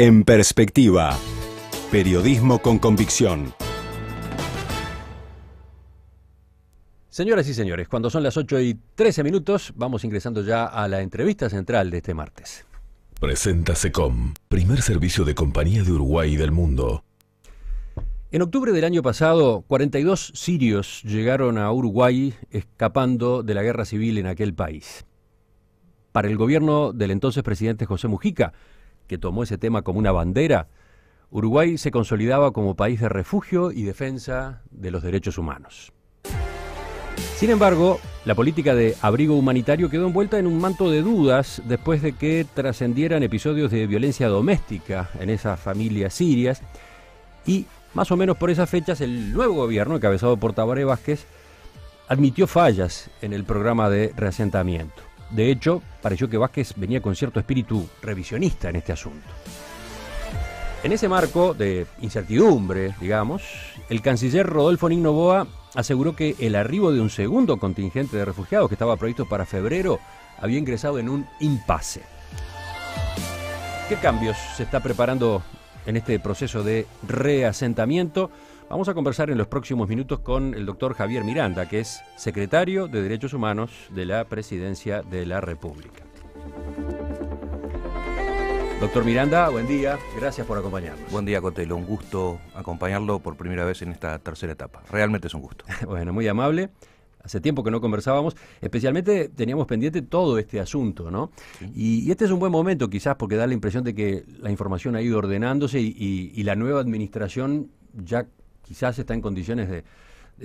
En Perspectiva, periodismo con convicción. Señoras y señores, cuando son las 8:13, vamos ingresando ya a la entrevista central de este martes. Presenta SECOM, primer servicio de compañía de Uruguay y del mundo. En octubre del año pasado, 42 sirios llegaron a Uruguay escapando de la guerra civil en aquel país. Para el gobierno del entonces presidente José Mujica, que tomó ese tema como una bandera, Uruguay se consolidaba como país de refugio y defensa de los derechos humanos. Sin embargo, la política de abrigo humanitario quedó envuelta en un manto de dudas después de que trascendieran episodios de violencia doméstica en esas familias sirias y, más o menos por esas fechas, el nuevo gobierno, encabezado por Tabaré Vázquez, admitió fallas en el programa de reasentamiento. De hecho, pareció que Vázquez venía con cierto espíritu revisionista en este asunto. En ese marco de incertidumbre, digamos, el canciller Rodolfo Nigno Boa aseguró que el arribo de un segundo contingente de refugiados que estaba previsto para febrero había ingresado en un impasse. ¿Qué cambios se está preparando en este proceso de reasentamiento? Vamos a conversar en los próximos minutos con el doctor Javier Miranda, que es secretario de Derechos Humanos de la Presidencia de la República. Doctor Miranda, buen día, gracias por acompañarnos. Buen día, Cotelo, un gusto acompañarlo por primera vez en esta tercera etapa. Realmente es un gusto. Bueno, muy amable. Hace tiempo que no conversábamos, especialmente teníamos pendiente todo este asunto, ¿no? Sí. Y este es un buen momento quizás porque da la impresión de que la información ha ido ordenándose y la nueva administración ya quizás está en condiciones de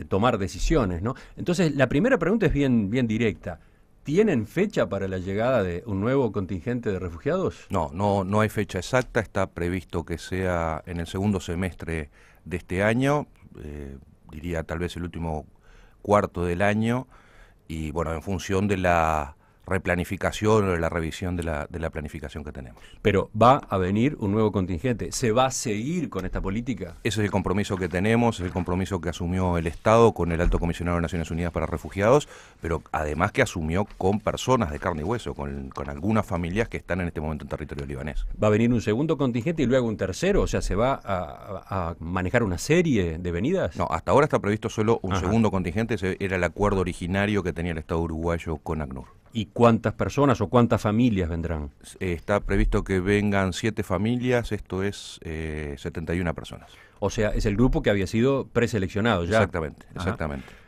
tomar decisiones, ¿no? Entonces, la primera pregunta es bien directa. ¿Tienen fecha para la llegada de un nuevo contingente de refugiados? No hay fecha exacta. Está previsto que sea en el segundo semestre de este año, diría tal vez el último cuarto del año, y bueno, en función de la replanificación o de la revisión de la planificación que tenemos. Pero ¿va a venir un nuevo contingente? ¿Se va a seguir con esta política? Ese es el compromiso que tenemos, es el compromiso que asumió el Estado con el Alto Comisionado de Naciones Unidas para Refugiados, pero además que asumió con personas de carne y hueso, con algunas familias que están en este momento en territorio libanés. ¿Va a venir un segundo contingente y luego un tercero? O sea, ¿se va a manejar una serie de venidas? No, hasta ahora está previsto solo un segundo contingente. Ese era el acuerdo originario que tenía el Estado uruguayo con ACNUR. ¿Y cuántas personas o cuántas familias vendrán? Está previsto que vengan 7 familias, esto es 71 personas. O sea, es el grupo que había sido preseleccionado ya. Exactamente.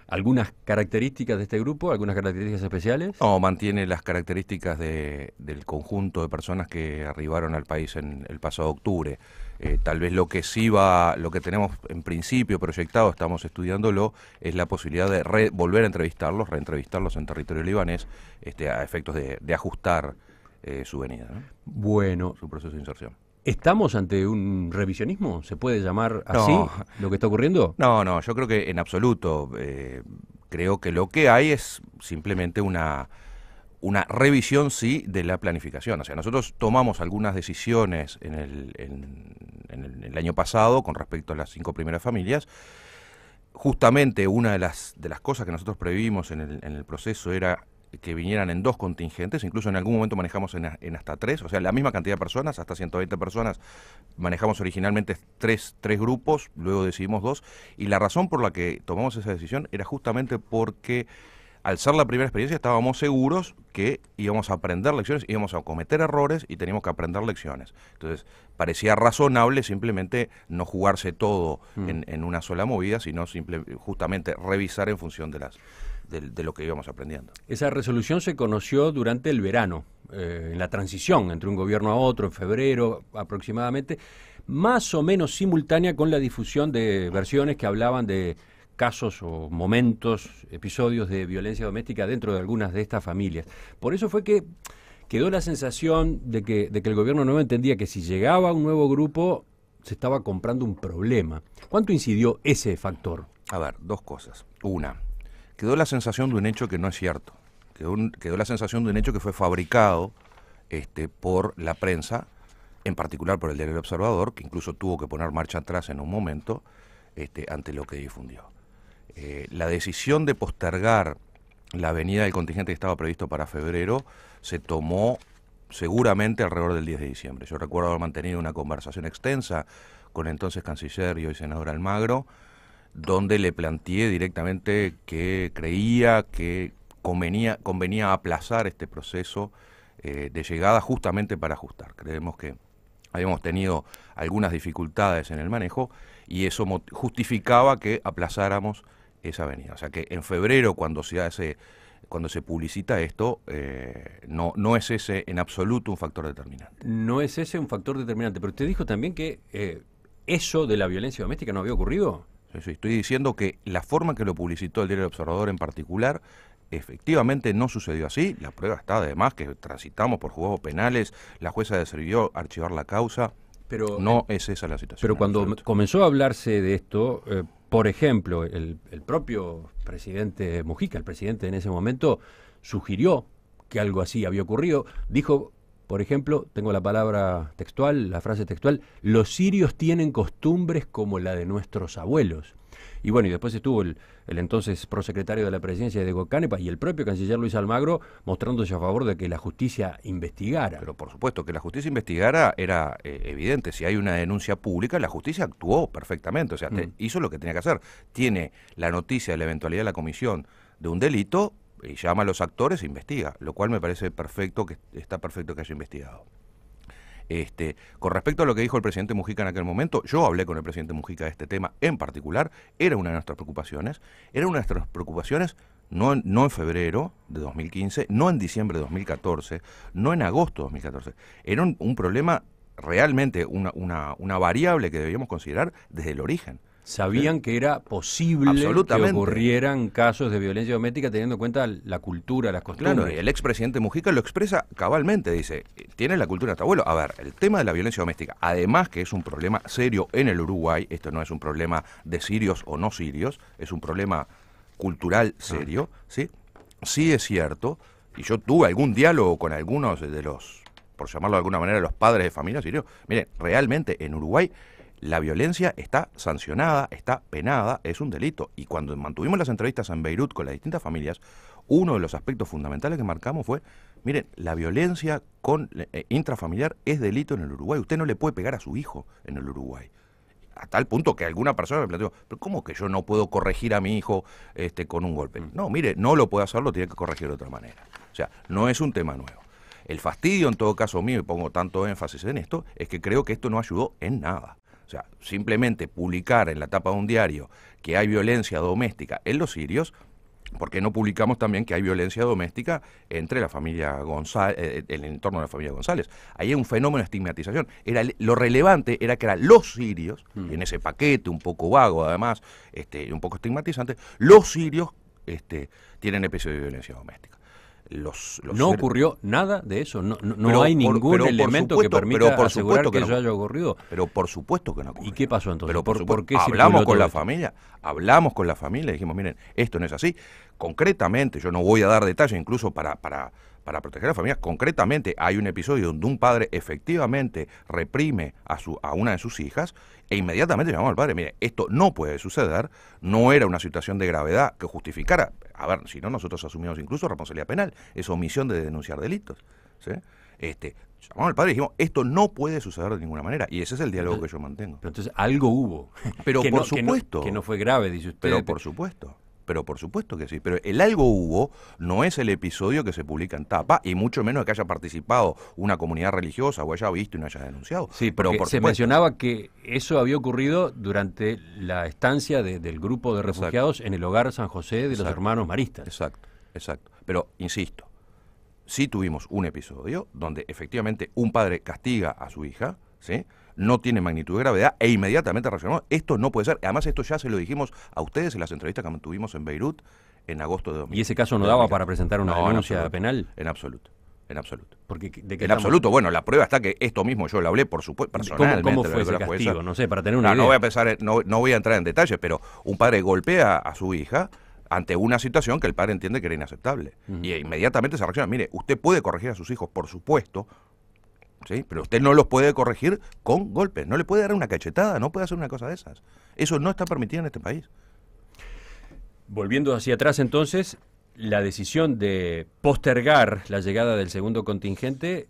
¿Algunas características de este grupo? ¿Algunas características especiales? No, mantiene las características del conjunto de personas que arribaron al país en el pasado octubre. Tal vez lo que tenemos en principio proyectado, estamos estudiándolo, es la posibilidad de volver a reentrevistarlos en territorio libanés, a efectos de ajustar su venida, ¿no? Bueno. Su proceso de inserción. ¿Estamos ante un revisionismo? ¿Se puede llamar así lo que está ocurriendo? No, yo creo que en absoluto. Creo que lo que hay es simplemente una revisión, sí, de la planificación. O sea, nosotros tomamos algunas decisiones en el año pasado con respecto a las 5 primeras familias. Justamente una de las cosas que nosotros previmos en el proceso era que vinieran en 2 contingentes, incluso en algún momento manejamos en hasta 3, o sea, la misma cantidad de personas, hasta 120 personas, manejamos originalmente 3 grupos, luego decidimos 2, y la razón por la que tomamos esa decisión era justamente porque al ser la primera experiencia estábamos seguros que íbamos a aprender lecciones, íbamos a cometer errores y teníamos que aprender lecciones. Entonces, parecía razonable simplemente no jugarse todo en una sola movida, sino justamente revisar en función de lo que íbamos aprendiendo. Esa resolución se conoció durante el verano, en la transición entre un gobierno a otro, en febrero aproximadamente, más o menos simultánea con la difusión de versiones que hablaban de casos o momentos, episodios de violencia doméstica dentro de algunas de estas familias. Por eso fue que quedó la sensación de que el gobierno no entendía que si llegaba un nuevo grupo se estaba comprando un problema. ¿Cuánto incidió ese factor? A ver, 2 cosas. Una, quedó la sensación de un hecho que no es cierto. Quedó la sensación de un hecho que fue fabricado por la prensa, en particular por el Diario El Observador, que incluso tuvo que poner marcha atrás en un momento ante lo que difundió. La decisión de postergar la venida del contingente que estaba previsto para febrero se tomó seguramente alrededor del 10 de diciembre. Yo recuerdo haber mantenido una conversación extensa con el entonces canciller y hoy senador Almagro, donde le planteé directamente que creía que convenía aplazar este proceso de llegada justamente para ajustar. Creemos que habíamos tenido algunas dificultades en el manejo y eso justificaba que aplazáramos esa venida. O sea que en febrero, cuando se publicita esto, no es ese en absoluto un factor determinante. No es ese un factor determinante, pero usted dijo también que eso de la violencia doméstica no había ocurrido. Sí, estoy diciendo que la forma en que lo publicitó el Diario El Observador en particular, efectivamente no sucedió así. La prueba está además que transitamos por juzgados penales, la jueza decidió archivar la causa. Pero no es esa la situación. Pero cuando comenzó a hablarse de esto, por ejemplo, el propio presidente Mujica, el presidente en ese momento, sugirió que algo así había ocurrido. Dijo, por ejemplo, tengo la palabra textual, la frase textual, los sirios tienen costumbres como la de nuestros abuelos. Y bueno, y después estuvo el entonces prosecretario de la presidencia, Diego Canepa, y el propio canciller Luis Almagro mostrándose a favor de que la justicia investigara. Pero por supuesto, que la justicia investigara era evidente. Si hay una denuncia pública, la justicia actuó perfectamente. O sea, hizo lo que tenía que hacer. Tiene la noticia de la eventualidad de la comisión de un delito y llama a los actores e investiga, lo cual me parece perfecto, que está perfecto que haya investigado. Con respecto a lo que dijo el presidente Mujica en aquel momento, yo hablé con el presidente Mujica de este tema en particular, era una de nuestras preocupaciones, no en febrero de 2015, no en diciembre de 2014, no en agosto de 2014, era un problema realmente, una variable que debíamos considerar desde el origen. Sabían que era posible que ocurrieran casos de violencia doméstica teniendo en cuenta la cultura, las costumbres. Claro, y el expresidente Mujica lo expresa cabalmente, dice, tiene la cultura de tu abuelo. A ver, el tema de la violencia doméstica, además que es un problema serio en el Uruguay, esto no es un problema de sirios o no sirios, es un problema cultural serio, ¿sí? Sí es cierto, y yo tuve algún diálogo con algunos de los, por llamarlo de alguna manera, los padres de familia sirios. Miren, realmente en Uruguay la violencia está sancionada, está penada, es un delito. Y cuando mantuvimos las entrevistas en Beirut con las distintas familias, uno de los aspectos fundamentales que marcamos fue, miren, la violencia intrafamiliar es delito en el Uruguay. Usted no le puede pegar a su hijo en el Uruguay. A tal punto que alguna persona me planteó, pero ¿cómo que yo no puedo corregir a mi hijo con un golpe? No, mire, no lo puede hacer, lo tiene que corregir de otra manera. O sea, no es un tema nuevo. El fastidio, en todo caso mío, y pongo tanto énfasis en esto, es que creo que esto no ayudó en nada. O sea, simplemente publicar en la tapa de un diario que hay violencia doméstica en los sirios, ¿por qué no publicamos también que hay violencia doméstica entre la familia González, el entorno de la familia González? Ahí hay un fenómeno de estigmatización. Lo relevante era que eran los sirios, y en ese paquete un poco vago además, un poco estigmatizante, los sirios tienen episodios de violencia doméstica. No ocurrió nada de eso, no hay ningún elemento que permita asegurar que eso haya ocurrido. Pero por supuesto que no ocurrió. ¿Y qué pasó entonces? Pero ¿por qué hablamos con la familia y dijimos, miren, esto no es así. Concretamente, yo no voy a dar detalles incluso para proteger a la familia, concretamente hay un episodio donde un padre efectivamente reprime a una de sus hijas e inmediatamente llamamos al padre, mire, esto no puede suceder, no era una situación de gravedad que justificara, a ver, si no nosotros asumimos incluso responsabilidad penal, es omisión de denunciar delitos, ¿sí? Llamamos al padre y dijimos, esto no puede suceder de ninguna manera, y ese es el diálogo que yo mantengo. Pero entonces algo hubo. Pero por supuesto. Que no fue grave, dice usted. Pero por supuesto que sí. Pero el algo hubo no es el episodio que se publica en tapa, y mucho menos que haya participado una comunidad religiosa o haya visto y no haya denunciado. Sí, pero se mencionaba que eso había ocurrido durante la estancia del grupo de refugiados en el hogar San José de los hermanos maristas. Exacto. Pero, insisto, sí tuvimos un episodio donde efectivamente un padre castiga a su hija, ¿sí? No tiene magnitud de gravedad e inmediatamente reaccionó. Esto no puede ser. Además, esto ya se lo dijimos a ustedes en las entrevistas que mantuvimos en Beirut en agosto de 2000. ¿Y ese caso no daba para presentar una denuncia penal? En absoluto. Porque, absoluto. Bueno, la prueba está que esto mismo yo lo hablé, por supuesto, personalmente. ¿Cómo fue ese castigo? No sé, para tener una idea. No voy a entrar en detalle, pero un padre golpea a su hija ante una situación que el padre entiende que era inaceptable. Y inmediatamente se reacciona. Mire, usted puede corregir a sus hijos, por supuesto, ¿sí? Pero usted no los puede corregir con golpes, no le puede dar una cachetada, no puede hacer una cosa de esas. Eso no está permitido en este país. Volviendo hacia atrás entonces, la decisión de postergar la llegada del segundo contingente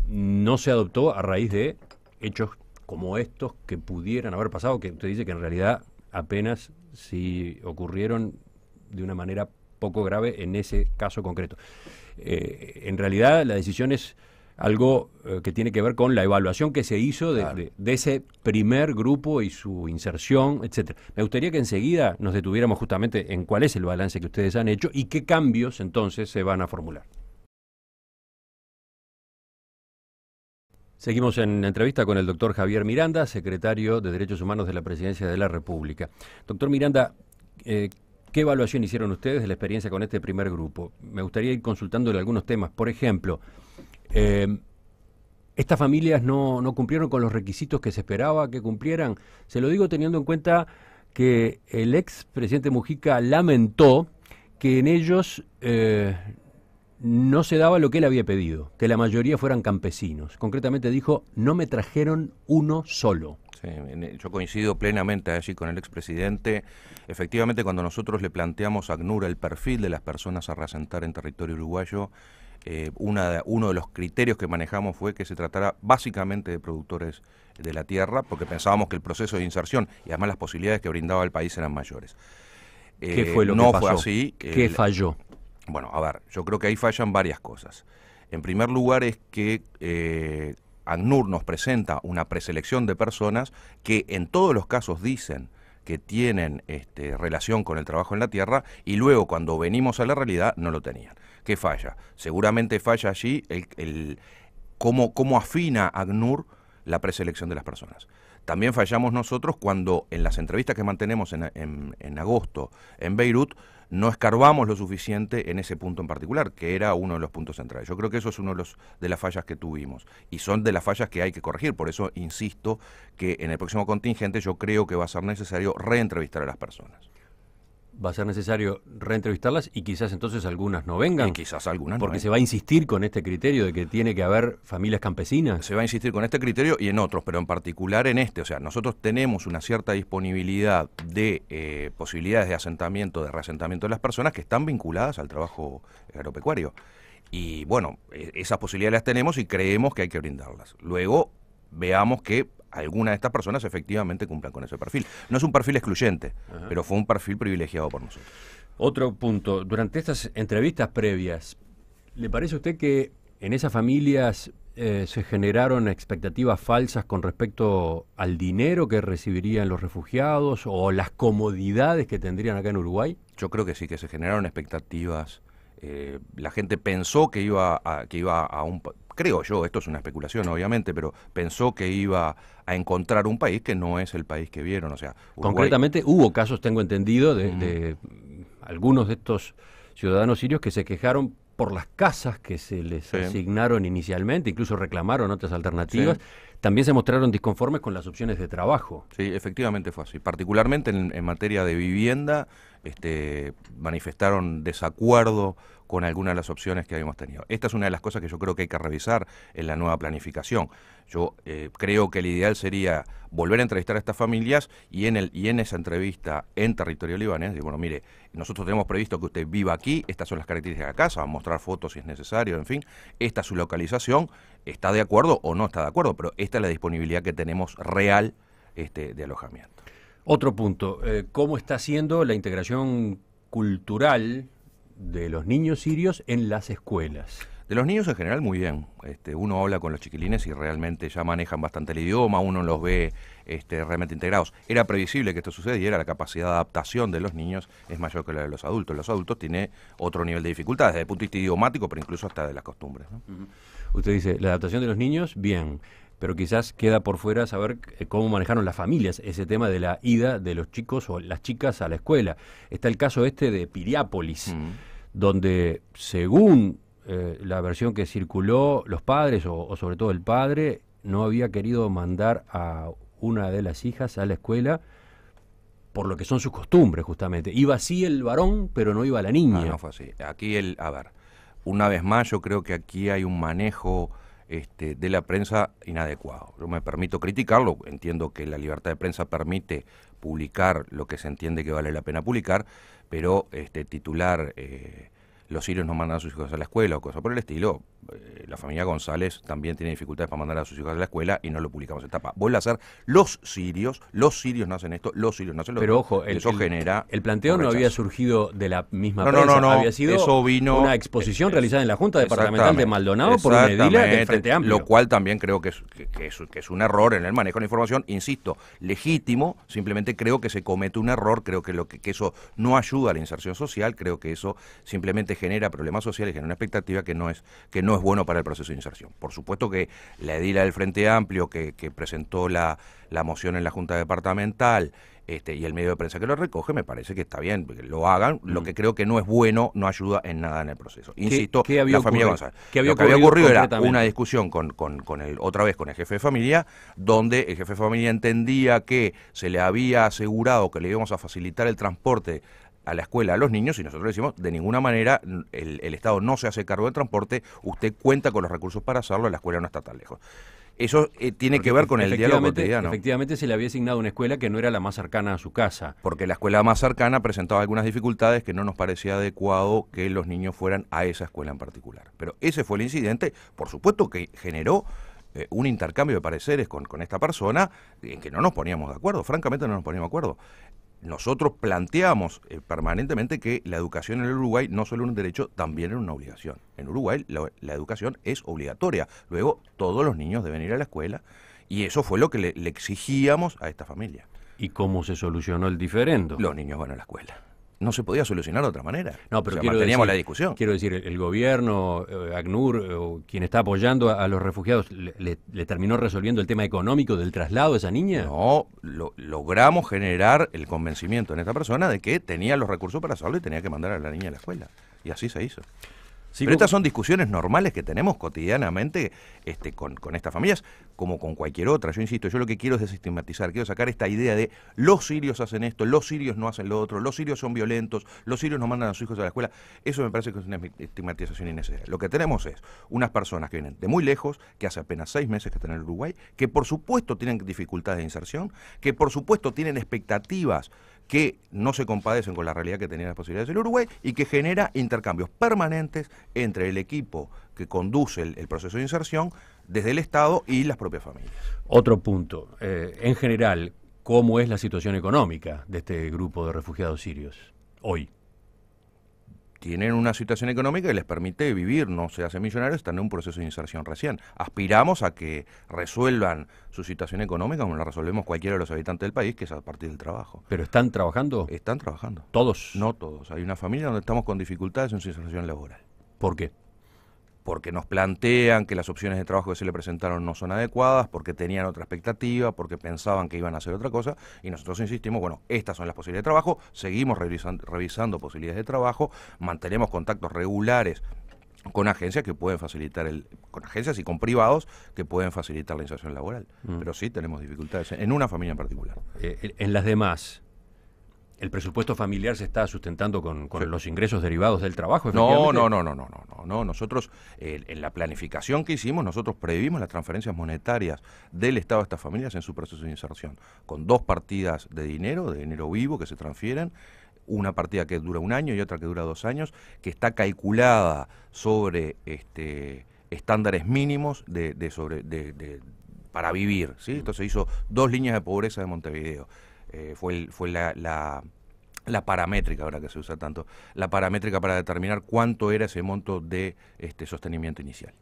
no se adoptó a raíz de hechos como estos que pudieran haber pasado, que usted dice que en realidad apenas si ocurrieron de una manera poco grave en ese caso concreto. En realidad la decisión es algo que tiene que ver con la evaluación que se hizo de ese primer grupo y su inserción, etcétera. Me gustaría que enseguida nos detuviéramos justamente en cuál es el balance que ustedes han hecho y qué cambios entonces se van a formular. Seguimos en entrevista con el doctor Javier Miranda, secretario de Derechos Humanos de la Presidencia de la República. Doctor Miranda, ¿qué evaluación hicieron ustedes de la experiencia con este primer grupo? Me gustaría ir consultándole algunos temas. Por ejemplo, estas familias no cumplieron con los requisitos que se esperaba que cumplieran. Se lo digo teniendo en cuenta que el ex presidente Mujica lamentó que en ellos no se daba lo que él había pedido, que la mayoría fueran campesinos. Concretamente dijo, no me trajeron uno solo. Sí, yo coincido plenamente allí con el expresidente. Efectivamente, cuando nosotros le planteamos a ACNUR el perfil de las personas a reasentar en territorio uruguayo, uno de los criterios que manejamos fue que se tratara básicamente de productores de la tierra, porque pensábamos que el proceso de inserción y además las posibilidades que brindaba el país eran mayores. ¿Qué fue lo que pasó? Fue así. ¿Qué falló? Bueno, a ver, yo creo que ahí fallan varias cosas. En primer lugar es que ACNUR nos presenta una preselección de personas que en todos los casos dicen que tienen relación con el trabajo en la tierra y luego cuando venimos a la realidad no lo tenían. ¿Qué falla? Seguramente falla allí cómo afina ACNUR la preselección de las personas. También fallamos nosotros cuando en las entrevistas que mantenemos en agosto en Beirut no escarbamos lo suficiente en ese punto en particular, que era uno de los puntos centrales. Yo creo que eso es uno de las fallas que tuvimos y son de las fallas que hay que corregir. Por eso insisto que en el próximo contingente yo creo que va a ser necesario reentrevistar a las personas. Va a ser necesario reentrevistarlas y quizás entonces algunas no vengan. Y quizás algunas porque no se va a insistir con este criterio de que tiene que haber familias campesinas. Se va a insistir con este criterio y en otros, pero en particular en este. O sea, nosotros tenemos una cierta disponibilidad de posibilidades de asentamiento, de reasentamiento de las personas que están vinculadas al trabajo agropecuario. Y bueno, esas posibilidades las tenemos y creemos que hay que brindarlas. Luego veamos que algunas de estas personas efectivamente cumplan con ese perfil. No es un perfil excluyente, pero fue un perfil privilegiado por nosotros. Otro punto, durante estas entrevistas previas, ¿le parece a usted que en esas familias se generaron expectativas falsas con respecto al dinero que recibirían los refugiados o las comodidades que tendrían acá en Uruguay? Yo creo que sí, que se generaron expectativas. La gente pensó que iba a un... Creo yo, esto es una especulación obviamente, pero pensó que iba a encontrar un país que no es el país que vieron. O sea, Uruguay... Concretamente hubo casos, tengo entendido, de algunos de estos ciudadanos sirios que se quejaron por las casas que se les asignaron inicialmente, incluso reclamaron otras alternativas. Sí. También se mostraron disconformes con las opciones de trabajo. Sí, efectivamente fue así. Particularmente en materia de vivienda, manifestaron desacuerdo con algunas de las opciones que habíamos tenido. Esta es una de las cosas que yo creo que hay que revisar en la nueva planificación. Yo creo que el ideal sería volver a entrevistar a estas familias y en esa entrevista en territorio libanés, decir, bueno, mire, nosotros tenemos previsto que usted viva aquí, estas son las características de la casa, mostrar fotos si es necesario, en fin, esta es su localización, está de acuerdo o no está de acuerdo, pero esta es la disponibilidad que tenemos real de alojamiento. Otro punto, ¿cómo está siendo la integración cultural de los niños sirios en las escuelas? De los niños en general muy bien. Uno habla con los chiquilines y realmente ya manejan bastante el idioma, uno los ve realmente integrados. Era previsible que esto sucediera, la capacidad de adaptación de los niños es mayor que la de los adultos. Los adultos tienen otro nivel de dificultad, desde el punto de vista idiomático, pero incluso hasta de las costumbres, ¿no? Usted dice, la adaptación de los niños, bien, pero quizás queda por fuera saber cómo manejaron las familias ese tema de la ida de los chicos o las chicas a la escuela. Está el caso de Piriápolis, donde según la versión que circuló, los padres, o sobre todo el padre, no había querido mandar a una de las hijas a la escuela por lo que son sus costumbres, justamente. Iba así el varón, pero no iba la niña. No fue así. Aquí una vez más, yo creo que aquí hay un manejo de la prensa inadecuado. Yo me permito criticarlo, entiendo que la libertad de prensa permite publicar lo que se entiende que vale la pena publicar, pero titular los sirios no mandan a sus hijos a la escuela o cosas por el estilo, la familia González también tiene dificultades para mandar a sus hijos a la escuela y no lo publicamos en tapa. Vuelve a ser los sirios no hacen esto, los sirios no hacen lo otro. Pero ojo, eso genera el planteo no había surgido de la misma no, prensa, no, había sido eso vino, una exposición realizada en la Junta Departamental de Maldonado por una edila del Frente Amplio. Lo cual también creo que es un error en el manejo de la información, insisto, legítimo, simplemente creo que se comete un error, creo que eso no ayuda a la inserción social, creo que eso simplemente genera problemas sociales, genera una expectativa que no es bueno para el proceso de inserción. Por supuesto que la edila del Frente Amplio que presentó la moción en la Junta Departamental y el medio de prensa que lo recoge, me parece que está bien, que lo hagan. Lo que creo que no es bueno, no ayuda en nada en el proceso. Insisto, ¿Qué había la familia ocurrido? González. Lo que había ocurrido era una discusión otra vez con el jefe de familia, donde el jefe de familia entendía que se le había asegurado que le íbamos a facilitar el transporte a la escuela a los niños, y nosotros decimos, de ninguna manera el Estado no se hace cargo del transporte, usted cuenta con los recursos para hacerlo, la escuela no está tan lejos. Eso tiene que ver con el diálogo cotidiano. Efectivamente se le había asignado una escuela que no era la más cercana a su casa. Porque la escuela más cercana presentaba algunas dificultades que no nos parecía adecuado que los niños fueran a esa escuela en particular. Pero ese fue el incidente, por supuesto que generó un intercambio de pareceres con esta persona en que no nos poníamos de acuerdo, francamente no nos poníamos de acuerdo. Nosotros planteamos permanentemente que la educación en el Uruguay no solo era un derecho, también era una obligación. En Uruguay la educación es obligatoria. Luego, todos los niños deben ir a la escuela y eso fue lo que le exigíamos a esta familia. ¿Y cómo se solucionó el diferendo? Los niños van a la escuela. No se podía solucionar de otra manera. No, pero manteníamos la discusión. Quiero decir, el gobierno, ACNUR, quien está apoyando a los refugiados, ¿le terminó resolviendo el tema económico del traslado de esa niña? No, logramos generar el convencimiento en esta persona de que tenía los recursos para hacerlo y tenía que mandar a la niña a la escuela. Y así se hizo. Pero estas son discusiones normales que tenemos cotidianamente con estas familias, como con cualquier otra. Yo insisto, yo lo que quiero es desestigmatizar, quiero sacar esta idea de los sirios hacen esto, los sirios no hacen lo otro, los sirios son violentos, los sirios no mandan a sus hijos a la escuela. Eso me parece que es una estigmatización innecesaria. Lo que tenemos es unas personas que vienen de muy lejos, que hace apenas 6 meses que están en el Uruguay, que por supuesto tienen dificultades de inserción, que por supuesto tienen expectativas que no se compadecen con la realidad que tenían las posibilidades del Uruguay y que genera intercambios permanentes entre el equipo que conduce el proceso de inserción desde el Estado y las propias familias. Otro punto, en general, ¿cómo es la situación económica de este grupo de refugiados sirios hoy? Tienen una situación económica que les permite vivir, no se hacen millonarios, están en un proceso de inserción recién. Aspiramos a que resuelvan su situación económica como la resolvemos cualquiera de los habitantes del país, que es a partir del trabajo. ¿Pero están trabajando? Están trabajando. ¿Todos? No todos. Hay una familia donde estamos con dificultades en su inserción laboral. ¿Por qué? Porque nos plantean que las opciones de trabajo que se le presentaron no son adecuadas, porque tenían otra expectativa, porque pensaban que iban a hacer otra cosa, y nosotros insistimos, bueno, estas son las posibilidades de trabajo, seguimos revisando posibilidades de trabajo, mantenemos contactos regulares con agencias que pueden facilitar con agencias y con privados que pueden facilitar la inserción laboral. Pero sí tenemos dificultades en una familia en particular. En las demás, ¿el presupuesto familiar se está sustentando con Sí. los ingresos derivados del trabajo? No. Nosotros, en la planificación que hicimos, nosotros previmos las transferencias monetarias del Estado a estas familias en su proceso de inserción, con 2 partidas de dinero vivo que se transfieren, una partida que dura 1 año y otra que dura 2 años, que está calculada sobre estándares mínimos para vivir, ¿sí? Entonces hizo 2 líneas de pobreza de Montevideo. Fue la paramétrica, ahora que se usa tanto, la paramétrica para determinar cuánto era ese monto de sostenimiento inicial.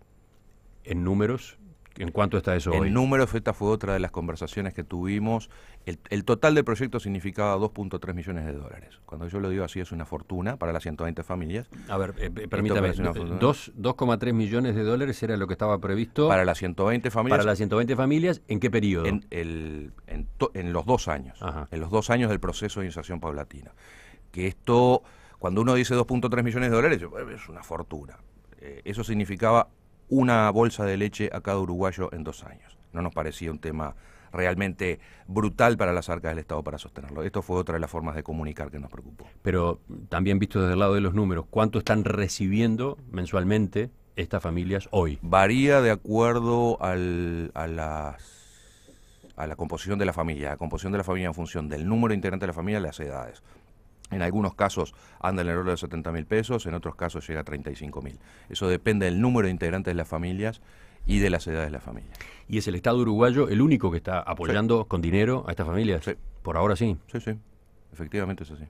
¿En números? ¿En cuánto está eso hoy? En números, esta fue otra de las conversaciones que tuvimos. El total del proyecto significaba 2.3 millones de dólares. Cuando yo lo digo así, es una fortuna para las 120 familias. A ver, permítame, 2,3 millones de dólares era lo que estaba previsto para las 120 familias. Para las 120 familias, ¿en qué periodo? En los 2 años. Ajá. En los 2 años del proceso de inserción paulatina. Que esto, cuando uno dice 2.3 millones de dólares, es una fortuna. Eso significaba una bolsa de leche a cada uruguayo en 2 años. No nos parecía un tema realmente brutal para las arcas del Estado para sostenerlo. Esto fue otra de las formas de comunicar que nos preocupó. Pero también visto desde el lado de los números, ¿cuánto están recibiendo mensualmente estas familias hoy? Varía de acuerdo a a la composición de la familia. La composición de la familia en función del número de integrantes de la familia y las edades. En algunos casos anda en el orden de 70.000 pesos, en otros casos llega a 35.000. Eso depende del número de integrantes de las familias y de las edades de la familia. ¿Y es el Estado uruguayo el único que está apoyando con dinero a estas familias? Sí. Por ahora sí. Sí, sí, efectivamente es así.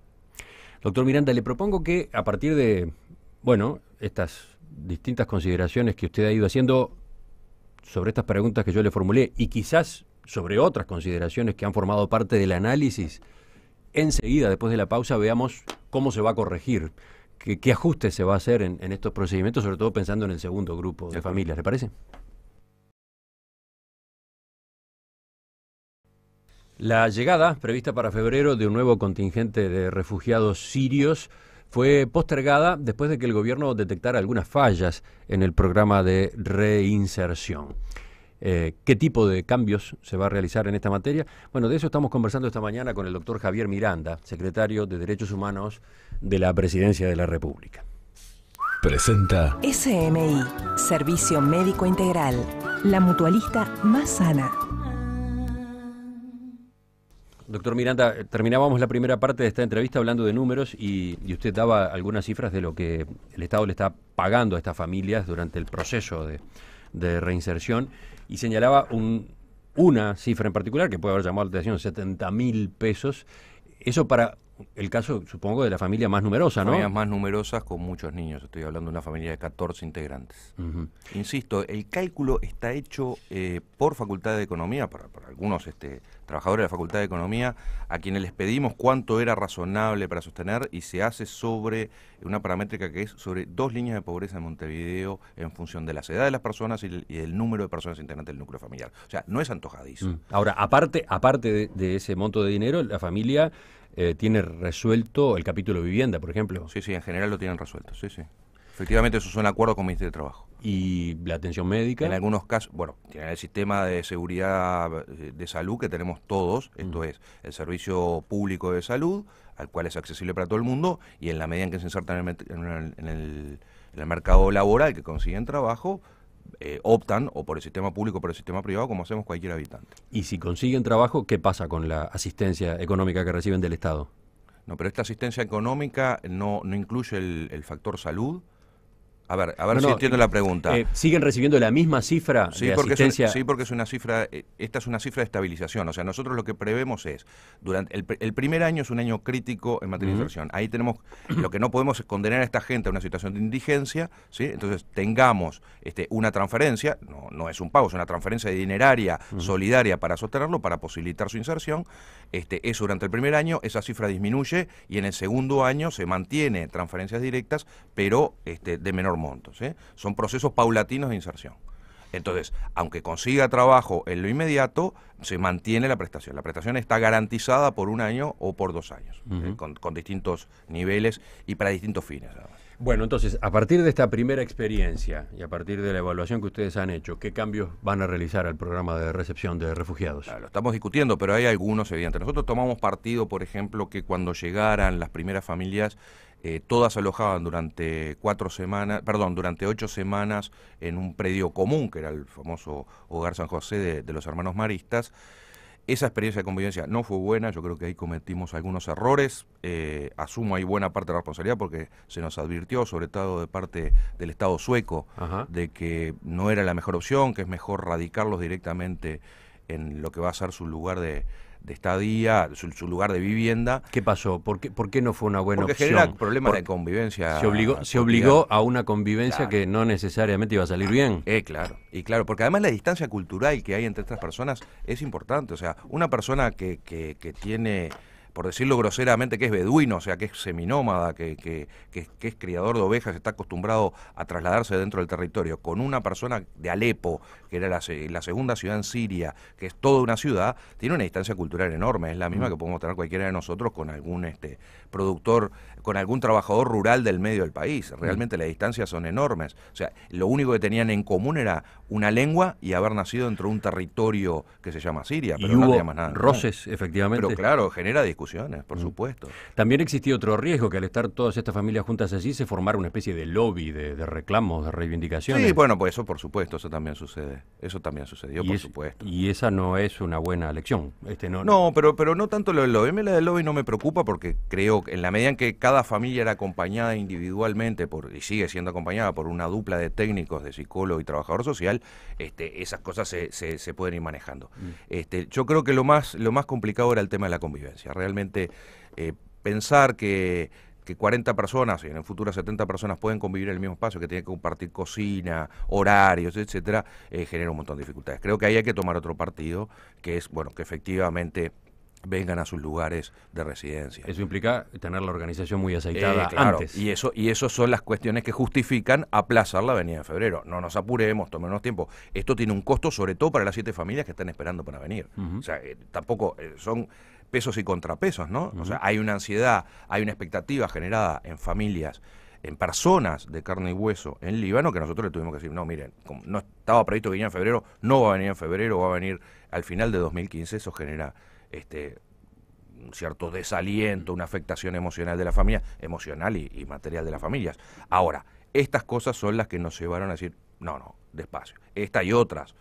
Doctor Miranda, le propongo que a partir de, bueno, estas distintas consideraciones que usted ha ido haciendo sobre estas preguntas que yo le formulé y quizás sobre otras consideraciones que han formado parte del análisis, enseguida, después de la pausa, veamos cómo se va a corregir, qué ajustes se va a hacer en estos procedimientos, sobre todo pensando en el segundo grupo de familias. ¿Le parece? La llegada, prevista para febrero, de un nuevo contingente de refugiados sirios fue postergada después de que el gobierno detectara algunas fallas en el programa de reinserción. ¿Qué tipo de cambios se va a realizar en esta materia? Bueno, de eso estamos conversando esta mañana con el doctor Javier Miranda, secretario de Derechos Humanos de la Presidencia de la República. Presenta SMI, Servicio Médico Integral, la mutualista más sana. Doctor Miranda, terminábamos la primera parte de esta entrevista hablando de números y usted daba algunas cifras de lo que el Estado le está pagando a estas familias durante el proceso de reinserción y señalaba una cifra en particular que puede haber llamado la atención, 70.000 pesos. Eso para el caso, supongo, de la familia más numerosa, ¿no? Familias más numerosas con muchos niños. Estoy hablando de una familia de 14 integrantes. Uh-huh. Insisto, el cálculo está hecho por Facultad de Economía, por algunos trabajadores de la Facultad de Economía, a quienes les pedimos cuánto era razonable para sostener, y se hace sobre una paramétrica que es sobre 2 líneas de pobreza en Montevideo en función de las edades de las personas y el número de personas integrantes del núcleo familiar. O sea, no es antojadizo. Ahora, aparte de ese monto de dinero, la familia tiene resuelto el capítulo vivienda, por ejemplo. Sí, en general lo tienen resuelto, sí. Efectivamente, eso son acuerdos con el Ministerio de Trabajo. ¿Y la atención médica? En algunos casos, bueno, tienen el sistema de seguridad de salud que tenemos todos, esto es, el servicio público de salud, al cual es accesible para todo el mundo, y en la medida en que se insertan en el mercado laboral, que consiguen trabajo, optan o por el sistema público o por el sistema privado, como hacemos cualquier habitante. Y si consiguen trabajo, ¿qué pasa con la asistencia económica que reciben del Estado? No, pero esta asistencia económica no incluye el factor salud. A ver si entiendo la pregunta. ¿Siguen recibiendo la misma cifra de asistencia? Sí, porque es una cifra, esta es una cifra de estabilización. O sea, nosotros lo que prevemos es, durante el primer año es un año crítico en materia de inserción. Ahí tenemos, lo que no podemos es condenar a esta gente a una situación de indigencia, ¿sí? Entonces tengamos una transferencia, no es un pago, es una transferencia dineraria, solidaria para sostenerlo, para posibilitar su inserción. Eso durante el primer año, esa cifra disminuye y en el segundo año se mantiene transferencias directas, pero de menor montos, ¿sí? Son procesos paulatinos de inserción. Entonces, aunque consiga trabajo en lo inmediato, se mantiene la prestación. La prestación está garantizada por 1 año o por 2 años, con distintos niveles y para distintos fines, además. Bueno, entonces, a partir de esta primera experiencia y a partir de la evaluación que ustedes han hecho, ¿qué cambios van a realizar al programa de recepción de refugiados? Claro, lo estamos discutiendo, pero hay algunos evidentes. Nosotros tomamos partido, por ejemplo, que cuando llegaran las primeras familias, todas se alojaban durante 8 semanas en un predio común, que era el famoso Hogar San José de los hermanos maristas. Esa experiencia de convivencia no fue buena, yo creo que ahí cometimos algunos errores, asumo ahí buena parte de la responsabilidad porque se nos advirtió, sobre todo de parte del Estado sueco, de que no era la mejor opción, que es mejor radicarlos directamente en lo que va a ser su lugar de estadía, su lugar de vivienda. ¿Qué pasó? ¿Por qué no fue una buena opción? Porque genera problemas de convivencia. Se obligó a una convivencia que no necesariamente iba a salir bien. Claro, porque además la distancia cultural que hay entre estas personas es importante. O sea, una persona que tiene, por decirlo groseramente, que es beduino, o sea, que es seminómada, que es criador de ovejas, está acostumbrado a trasladarse dentro del territorio, con una persona de Alepo, que era la segunda ciudad en Siria, que es toda una ciudad, tiene una distancia cultural enorme. Es la misma que podemos tener cualquiera de nosotros con algún productor, con algún trabajador rural del medio del país. Realmente las distancias son enormes. O sea, lo único que tenían en común era una lengua y haber nacido dentro de un territorio que se llama Siria, pero no tenía más nada. Roces, efectivamente. Pero claro, genera discusión. discusiones, por supuesto. También existía otro riesgo, que al estar todas estas familias juntas allí se formara una especie de lobby de reclamos, de reivindicaciones. Sí, bueno, pues eso por supuesto, eso también sucede. Eso también sucedió, por supuesto. Y esa no es una buena lección. No, pero no tanto lo del lobby. A mí la del lobby no me preocupa porque creo que en la medida en que cada familia era acompañada individualmente y sigue siendo acompañada por una dupla de técnicos, de psicólogo y trabajador social, esas cosas se pueden ir manejando. Yo creo que lo más complicado era el tema de la convivencia. Realmente pensar que 40 personas y en el futuro 70 personas pueden convivir en el mismo espacio, que tienen que compartir cocina, horarios, etcétera, genera un montón de dificultades. Creo que ahí hay que tomar otro partido, que es, bueno, que efectivamente vengan a sus lugares de residencia. Eso implica tener la organización muy aceitada claro, antes. Y eso son las cuestiones que justifican aplazar la venida de febrero. No nos apuremos, tomémonos tiempo. Esto tiene un costo, sobre todo para las 7 familias que están esperando para venir. O sea, tampoco son pesos y contrapesos, ¿no? O sea, hay una ansiedad, hay una expectativa generada en familias, en personas de carne y hueso en Líbano, que nosotros le tuvimos que decir, no, miren, como no estaba previsto que viniera en febrero, no va a venir en febrero, va a venir al final de 2015. Eso genera un cierto desaliento, una afectación emocional de la familia, emocional y material de las familias. Ahora, estas cosas son las que nos llevaron a decir, no, despacio. Esta y otras,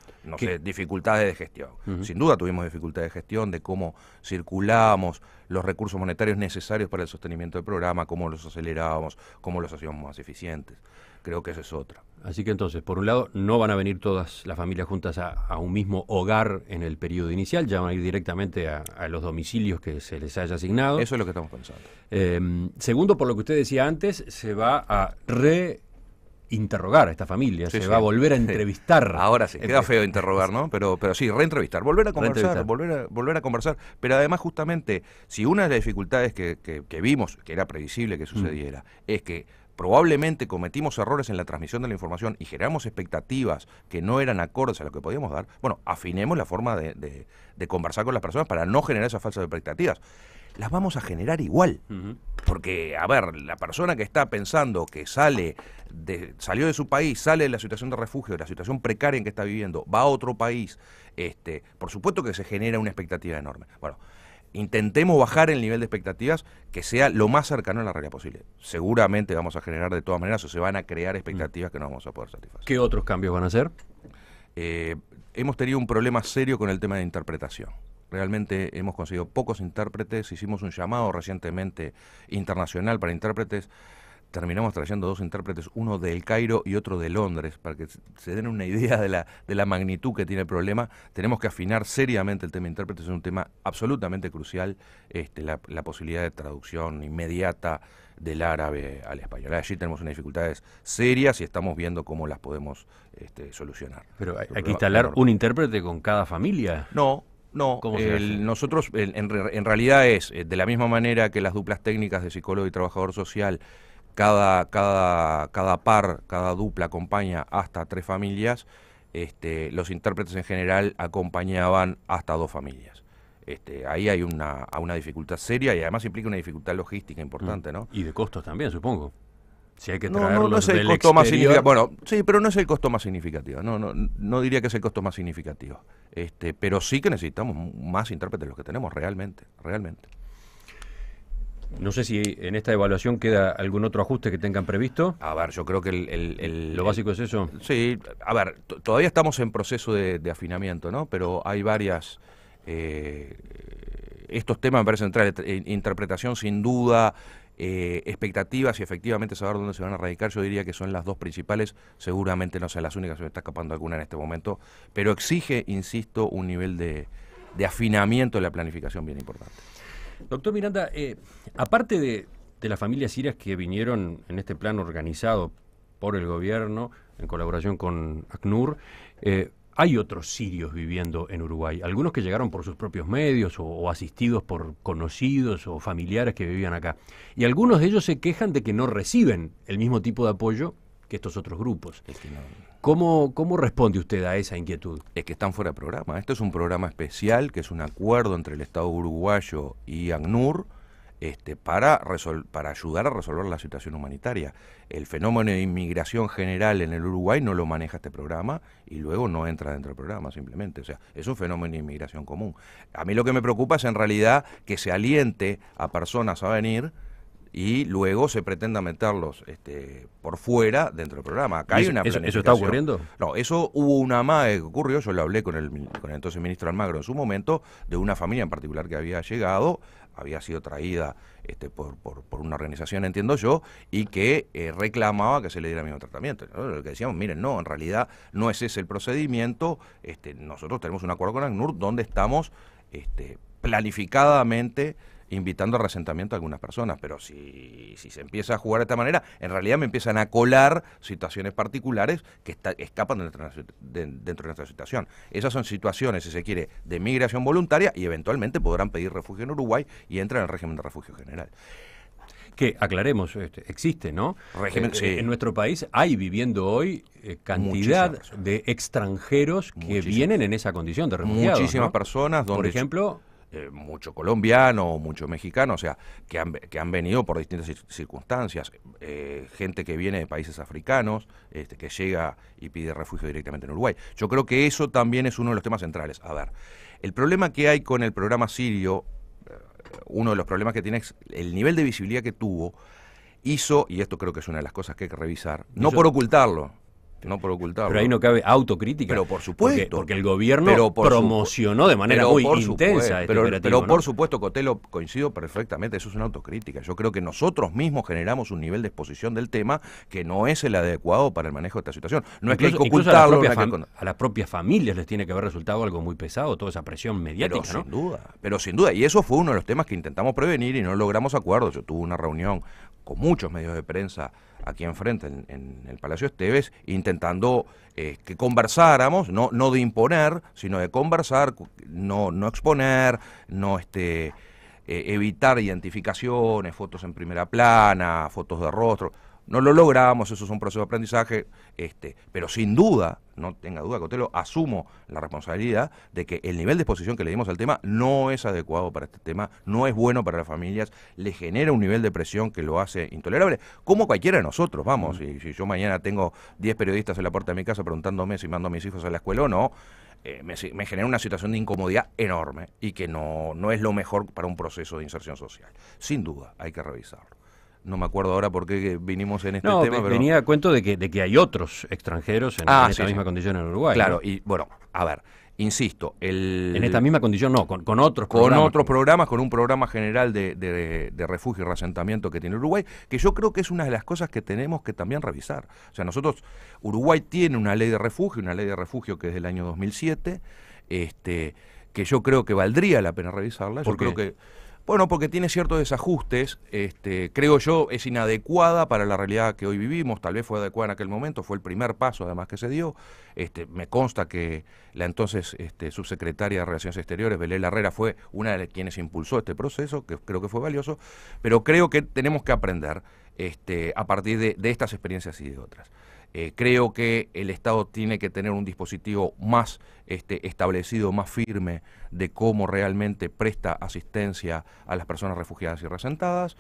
dificultades de gestión. Sin duda tuvimos dificultades de gestión, de cómo circulamos los recursos monetarios necesarios para el sostenimiento del programa, cómo los acelerábamos, cómo los hacíamos más eficientes. Creo que esa es otra. Así que entonces, por un lado, no van a venir todas las familias juntas a un mismo hogar en el periodo inicial, ya van a ir directamente a los domicilios que se les haya asignado. Eso es lo que estamos pensando. Segundo, por lo que usted decía antes, se va a interrogar a esta familia, se va a volver a entrevistar. Ahora sí, queda feo interrogar, ¿no? Pero sí, reentrevistar, volver a conversar, volver a conversar. Pero además, justamente, si una de las dificultades que vimos, que era previsible que sucediera, es que probablemente cometimos errores en la transmisión de la información y generamos expectativas que no eran acordes a lo que podíamos dar, bueno, afinemos la forma de conversar con las personas para no generar esas falsas expectativas. Las vamos a generar igual. Porque, a ver, la persona que está pensando que salió de su país, sale de la situación de refugio, de la situación precaria en que está viviendo, va a otro país, por supuesto que se genera una expectativa enorme. Bueno, intentemos bajar el nivel de expectativas que sea lo más cercano a la realidad posible. Seguramente vamos a generar de todas maneras o se van a crear expectativas que no vamos a poder satisfacer. ¿Qué otros cambios van a hacer? Hemos tenido un problema serio con el tema de interpretación. Realmente hemos conseguido pocos intérpretes, hicimos un llamado recientemente internacional para intérpretes, terminamos trayendo 2 intérpretes, uno del Cairo y otro de Londres, para que se den una idea de la magnitud que tiene el problema. Tenemos que afinar seriamente el tema de intérpretes, es un tema absolutamente crucial, la posibilidad de traducción inmediata del árabe al español. Allí tenemos unas dificultades serias y estamos viendo cómo las podemos solucionar. Pero hay que instalar un intérprete con cada familia. No, nosotros en realidad es de la misma manera que las duplas técnicas de psicólogo y trabajador social, cada dupla acompaña hasta 3 familias, los intérpretes en general acompañaban hasta 2 familias. Ahí hay una dificultad seria y además implica una dificultad logística importante, ¿no? Y de costos también, supongo. Si hay que no es el costo más significativo. Bueno, sí, pero no es el costo más significativo. No diría que es el costo más significativo. Pero sí que necesitamos más intérpretes de los que tenemos realmente. No sé si en esta evaluación queda algún otro ajuste que tengan previsto. A ver, yo creo que lo básico es eso. Sí, a ver, todavía estamos en proceso de afinamiento, ¿no? Pero hay varias. Estos temas me parecen centrales. Interpretación, sin duda. Expectativas y efectivamente saber dónde se van a radicar, yo diría que son las 2 principales, seguramente no sean las únicas, se me está escapando alguna en este momento, pero exige, insisto, un nivel de afinamiento de la planificación bien importante. Doctor Miranda, aparte de las familias sirias que vinieron en este plan organizado por el gobierno, en colaboración con ACNUR, hay otros sirios viviendo en Uruguay, algunos que llegaron por sus propios medios o asistidos por conocidos o familiares que vivían acá. Y algunos de ellos se quejan de que no reciben el mismo tipo de apoyo que estos otros grupos. ¿Cómo responde usted a esa inquietud? Es que están fuera de programa. Este es un programa especial, que es un acuerdo entre el Estado uruguayo y ACNUR, para ayudar a resolver la situación humanitaria. El fenómeno de inmigración general en el Uruguay no lo maneja este programa y luego no entra dentro del programa simplemente. O sea, es un fenómeno de inmigración común. A mí lo que me preocupa es en realidad que se aliente a personas a venir y luego se pretenda meterlos por fuera dentro del programa. Acá hay una planificación. ¿Eso está ocurriendo? No, eso hubo una amague que ocurrió, yo lo hablé con el entonces ministro Almagro en su momento, de una familia en particular que había llegado, había sido traída por una organización, entiendo yo, y que reclamaba que se le diera el mismo tratamiento. Nosotros lo que decíamos, miren, no, en realidad no es ese el procedimiento, nosotros tenemos un acuerdo con ACNUR donde estamos planificadamente invitando al resentamiento a algunas personas, pero si se empieza a jugar de esta manera, en realidad me empiezan a colar situaciones particulares que escapan dentro de nuestra situación. Esas son situaciones, si se quiere, de migración voluntaria y eventualmente podrán pedir refugio en Uruguay y entran en el régimen de refugio general. Que, aclaremos, existe, ¿no? Sí. En nuestro país hay viviendo hoy cantidad de extranjeros que vienen en esa condición de refugiados. Muchísimas ¿no? personas donde... Por ejemplo... mucho colombiano, mucho mexicano, o sea, que han venido por distintas circunstancias, gente que viene de países africanos, que llega y pide refugio directamente en Uruguay. Yo creo que eso también es uno de los temas centrales. A ver, el problema que hay con el programa sirio, uno de los problemas que tiene es el nivel de visibilidad que tuvo, hizo, y esto creo que es una de las cosas que hay que revisar, no por ocultarlo, pero ahí no cabe autocrítica. Pero por supuesto. Porque el gobierno promocionó de manera muy intensa este operativo. Pero ¿no? por supuesto, Cotelo, coincido perfectamente, eso es una autocrítica. Yo creo que nosotros mismos generamos un nivel de exposición del tema que no es el adecuado para el manejo de esta situación. No es que hay que ocultarlo. A las propias familias les tiene que haber resultado algo muy pesado, toda esa presión mediática, pero sin duda. Y eso fue uno de los temas que intentamos prevenir y no logramos acuerdos. Yo tuve una reunión con muchos medios de prensa aquí enfrente, en el Palacio Esteves, intentando que conversáramos, no de imponer, sino de conversar, no exponer, no evitar identificaciones, fotos en primera plana, fotos de rostro. No lo logramos, eso es un proceso de aprendizaje, pero sin duda, no tenga duda, Cotelo, asumo la responsabilidad de que el nivel de exposición que le dimos al tema no es adecuado para este tema, no es bueno para las familias, le genera un nivel de presión que lo hace intolerable, como cualquiera de nosotros, vamos, si yo mañana tengo 10 periodistas en la puerta de mi casa preguntándome si mando a mis hijos a la escuela o no, me genera una situación de incomodidad enorme y que no es lo mejor para un proceso de inserción social. Sin duda, hay que revisarlo. No me acuerdo ahora por qué vinimos en este tema. Pero venía a cuento de que hay otros extranjeros en esta misma condición en Uruguay. Claro, ¿no? y bueno, a ver, insisto. En esta misma condición no, con otros programas. Con otros programas, con un programa general de refugio y reasentamiento que tiene Uruguay, que yo creo que es una de las cosas que tenemos que también revisar. O sea, Uruguay tiene una ley de refugio que es del año 2007, que yo creo que valdría la pena revisarla. Yo creo que... Bueno, porque tiene ciertos desajustes, creo yo, es inadecuada para la realidad que hoy vivimos, tal vez fue adecuada en aquel momento, fue el primer paso además que se dio, me consta que la entonces subsecretaria de Relaciones Exteriores, Belén Herrera, fue una de quienes impulsó este proceso, que creo que fue valioso, pero creo que tenemos que aprender a partir de estas experiencias y de otras. Creo que el Estado tiene que tener un dispositivo más establecido, más firme de cómo realmente presta asistencia a las personas refugiadas y resentadas,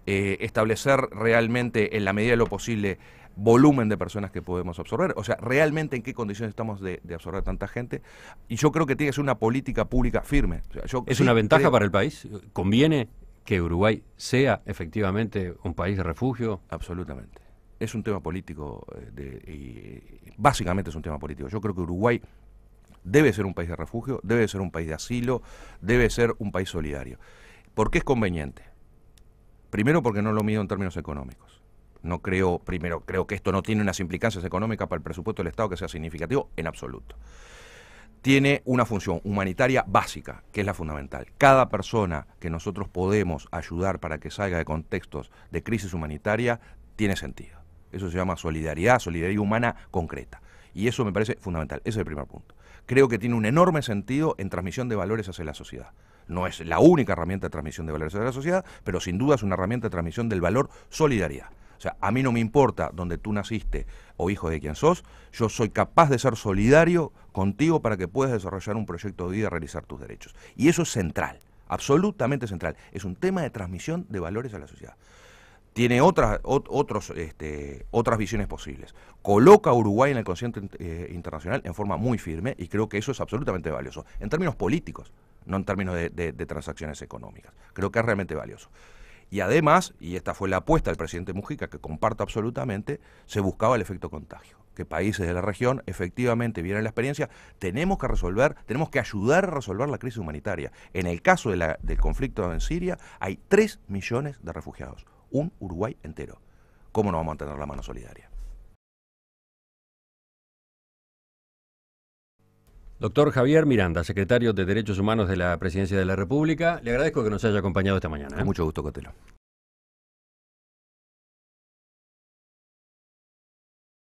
establecer realmente en la medida de lo posible volumen de personas que podemos absorber, o sea, realmente en qué condiciones estamos de absorber tanta gente, y yo creo que tiene que ser una política pública firme. O sea, ¿Es una ventaja para el país? ¿Conviene que Uruguay sea efectivamente un país de refugio? Absolutamente. Es un tema político, básicamente es un tema político. Yo creo que Uruguay debe ser un país de refugio, debe ser un país de asilo, debe ser un país solidario. ¿Por qué es conveniente? Primero porque no lo mido en términos económicos. Creo que esto no tiene unas implicancias económicas para el presupuesto del Estado que sea significativo en absoluto. Tiene una función humanitaria básica, que es la fundamental. Cada persona que nosotros podemos ayudar para que salga de contextos de crisis humanitaria tiene sentido. Eso se llama solidaridad humana concreta. Y eso me parece fundamental. Ese es el primer punto. Creo que tiene un enorme sentido en transmisión de valores hacia la sociedad. No es la única herramienta de transmisión de valores hacia la sociedad, pero sin duda es una herramienta de transmisión del valor solidaridad. O sea, a mí no me importa dónde tú naciste o hijo de quién sos, yo soy capaz de ser solidario contigo para que puedas desarrollar un proyecto de vida y realizar tus derechos. Y eso es central. absolutamente central. Es un tema de transmisión de valores a la sociedad. Tiene otras visiones posibles. Coloca a Uruguay en el consciente internacional en forma muy firme y creo que eso es absolutamente valioso, en términos políticos, no en términos de transacciones económicas. Creo que es realmente valioso. Y además, y esta fue la apuesta del presidente Mujica, que comparto absolutamente, se buscaba el efecto contagio. Que países de la región efectivamente vieran la experiencia. Tenemos que ayudar a resolver la crisis humanitaria. En el caso del conflicto en Siria, hay 3 millones de refugiados. Un Uruguay entero. ¿Cómo no vamos a tener la mano solidaria? Doctor Javier Miranda, secretario de Derechos Humanos de la Presidencia de la República, le agradezco que nos haya acompañado esta mañana. Con mucho gusto, Cotelo.